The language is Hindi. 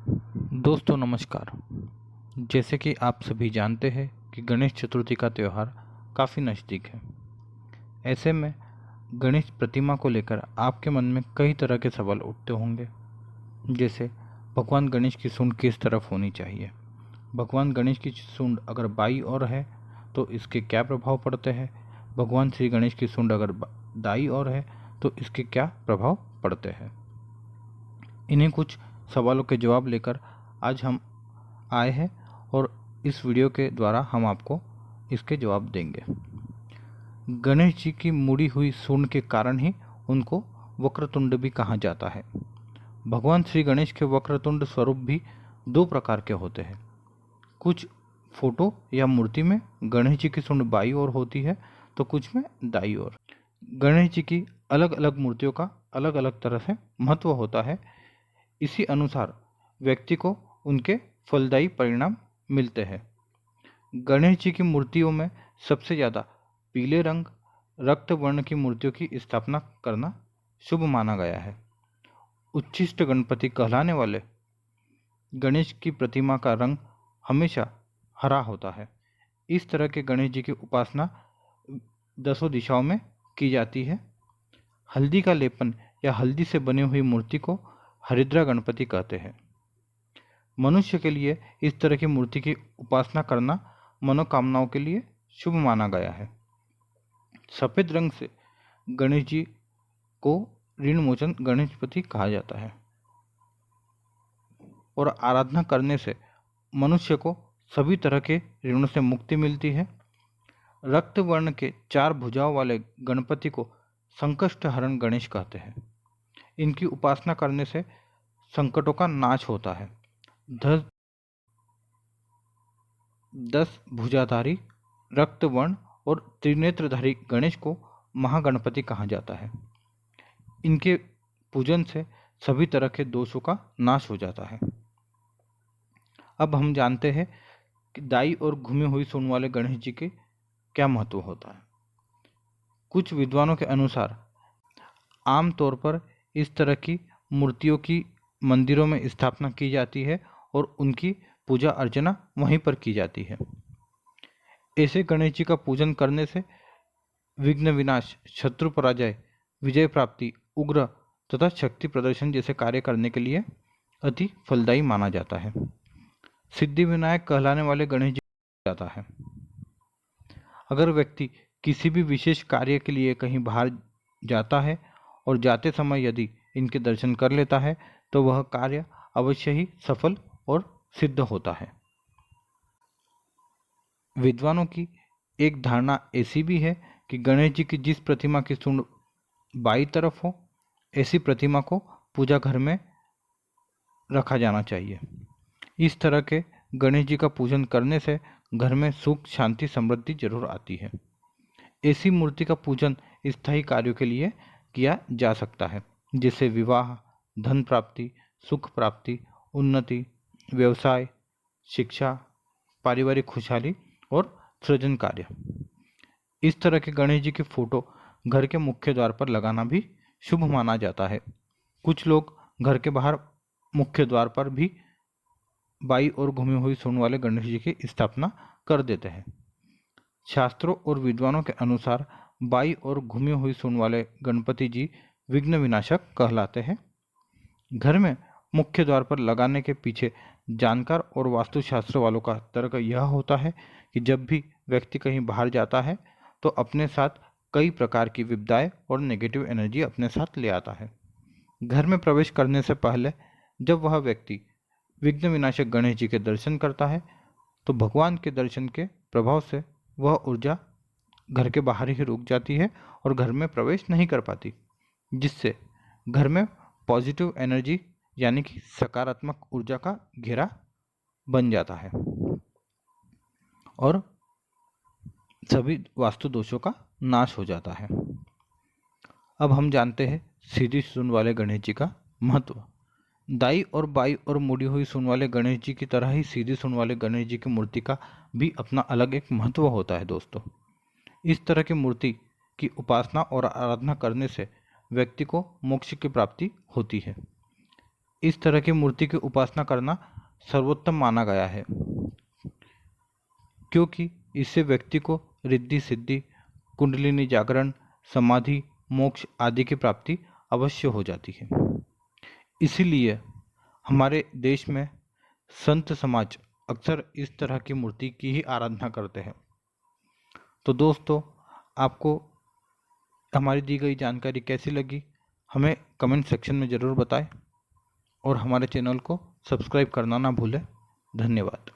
दोस्तों नमस्कार। जैसे कि आप सभी जानते हैं कि गणेश चतुर्थी का त्यौहार काफ़ी नज़दीक है। ऐसे में गणेश प्रतिमा को लेकर आपके मन में कई तरह के सवाल उठते होंगे, जैसे भगवान गणेश की सूंड किस तरफ होनी चाहिए, भगवान गणेश की सूंड अगर बाईं ओर है तो इसके क्या प्रभाव पड़ते हैं, भगवान श्री गणेश की सूंड अगर दाईं ओर है तो इसके क्या प्रभाव पड़ते हैं। इन्हीं कुछ सवालों के जवाब लेकर आज हम आए हैं और इस वीडियो के द्वारा हम आपको इसके जवाब देंगे। गणेश जी की मुड़ी हुई सूंड के कारण ही उनको वक्रतुंड भी कहा जाता है। भगवान श्री गणेश के वक्रतुंड स्वरूप भी दो प्रकार के होते हैं। कुछ फोटो या मूर्ति में गणेश जी की सूंड बाईं ओर होती है तो कुछ में दाईं ओर। गणेश जी की अलग अलग मूर्तियों का अलग अलग तरह से महत्व होता है। इसी अनुसार व्यक्ति को उनके फलदायी परिणाम मिलते हैं। गणेश जी की मूर्तियों में सबसे ज़्यादा पीले रंग रक्त वर्ण की मूर्तियों की स्थापना करना शुभ माना गया है। उच्छिष्ट गणपति कहलाने वाले गणेश की प्रतिमा का रंग हमेशा हरा होता है। इस तरह के गणेश जी की उपासना दसों दिशाओं में की जाती है। हल्दी का लेपन या हल्दी से बनी हुई मूर्ति को हरिद्रा गणपति कहते हैं। मनुष्य के लिए इस तरह की मूर्ति की उपासना करना मनोकामनाओं के लिए शुभ माना गया है। सफेद रंग से गणेश जी को ऋण मोचन गणेशपति कहा जाता है और आराधना करने से मनुष्य को सभी तरह के ऋणों से मुक्ति मिलती है। रक्त वर्ण के 4 भुजाओं वाले गणपति को संकष्ट हरण गणेश कहते हैं। इनकी उपासना करने से संकटों का नाश होता है। 10 भुजाधारी रक्त वर्ण और त्रिनेत्रधारी गणेश को महागणपति कहा जाता है। इनके पूजन से सभी तरह के दोषों का नाश हो जाता है। अब हम जानते हैं कि दाईं और घूमी हुई सूंड वाले गणेश जी के क्या महत्व होता है। कुछ विद्वानों के अनुसार आमतौर पर इस तरह की मूर्तियों की मंदिरों में स्थापना की जाती है और उनकी पूजा अर्चना वहीं पर की जाती है। ऐसे गणेश जी का पूजन करने से विघ्न विनाश, शत्रु पराजय, विजय प्राप्ति, उग्र तथा शक्ति प्रदर्शन जैसे कार्य करने के लिए अति फलदायी माना जाता है। सिद्धि विनायक कहलाने वाले गणेश जी जाता है। अगर व्यक्ति किसी भी विशेष कार्य के लिए कहीं बाहर जाता है और जाते समय यदि इनके दर्शन कर लेता है तो वह कार्य अवश्य ही सफल और सिद्ध होता है। विद्वानों की एक धारणा ऐसी भी है कि गणेश जी की जिस प्रतिमा की सूंड बाईं तरफ हो, ऐसी प्रतिमा को पूजा घर में रखा जाना चाहिए। इस तरह के गणेश जी का पूजन करने से घर में सुख, शांति, समृद्धि जरूर आती है। ऐसी मूर्ति का पूजन स्थायी कार्यों के लिए किया जा सकता है, जैसे विवाह, धन प्राप्ति, सुख प्राप्ति, उन्नति, व्यवसाय, शिक्षा, पारिवारिक खुशहाली और सृजन कार्य। इस तरह के गणेश जी की फोटो घर के मुख्य द्वार पर लगाना भी शुभ माना जाता है। कुछ लोग घर के बाहर मुख्य द्वार पर भी बाईं ओर घूमी हुई सूंड वाले गणेश जी की स्थापना कर देते हैं। शास्त्रों और विद्वानों के अनुसार बाईं ओर घूमी हुई सूंड वाले गणपति जी विघ्न विनाशक कहलाते हैं। घर में मुख्य द्वार पर लगाने के पीछे जानकार और वास्तुशास्त्र वालों का तर्क यह होता है कि जब भी व्यक्ति कहीं बाहर जाता है तो अपने साथ कई प्रकार की विपदाएं और नेगेटिव एनर्जी अपने साथ ले आता है। घर में प्रवेश करने से पहले जब वह व्यक्ति विघ्न विनाशक गणेश जी के दर्शन करता है तो भगवान के दर्शन के प्रभाव से वह ऊर्जा घर के बाहर ही रुक जाती है और घर में प्रवेश नहीं कर पाती, जिससे घर में पॉजिटिव एनर्जी यानी कि सकारात्मक ऊर्जा का घेरा बन जाता है और सभी वास्तु दोषों का नाश हो जाता है। अब हम जानते हैं सीधी सूंड वाले गणेश जी का महत्व। दाई और बाई और मुड़ी हुई सूंड वाले गणेश जी की तरह ही सीधी सूंड वाले गणेश जी की मूर्ति का भी अपना अलग एक महत्व होता है दोस्तों। इस तरह की मूर्ति की उपासना और आराधना करने से व्यक्ति को मोक्ष की प्राप्ति होती है। इस तरह की मूर्ति की उपासना करना सर्वोत्तम माना गया है, क्योंकि इससे व्यक्ति को रिद्धि सिद्धि, कुंडलिनी जागरण, समाधि, मोक्ष आदि की प्राप्ति अवश्य हो जाती है। इसीलिए हमारे देश में संत समाज अक्सर इस तरह की मूर्ति की ही आराधना करते हैं। तो दोस्तों, आपको हमारी दी गई जानकारी कैसी लगी, हमें कमेंट सेक्शन में ज़रूर बताएं और हमारे चैनल को सब्सक्राइब करना ना भूलें। धन्यवाद।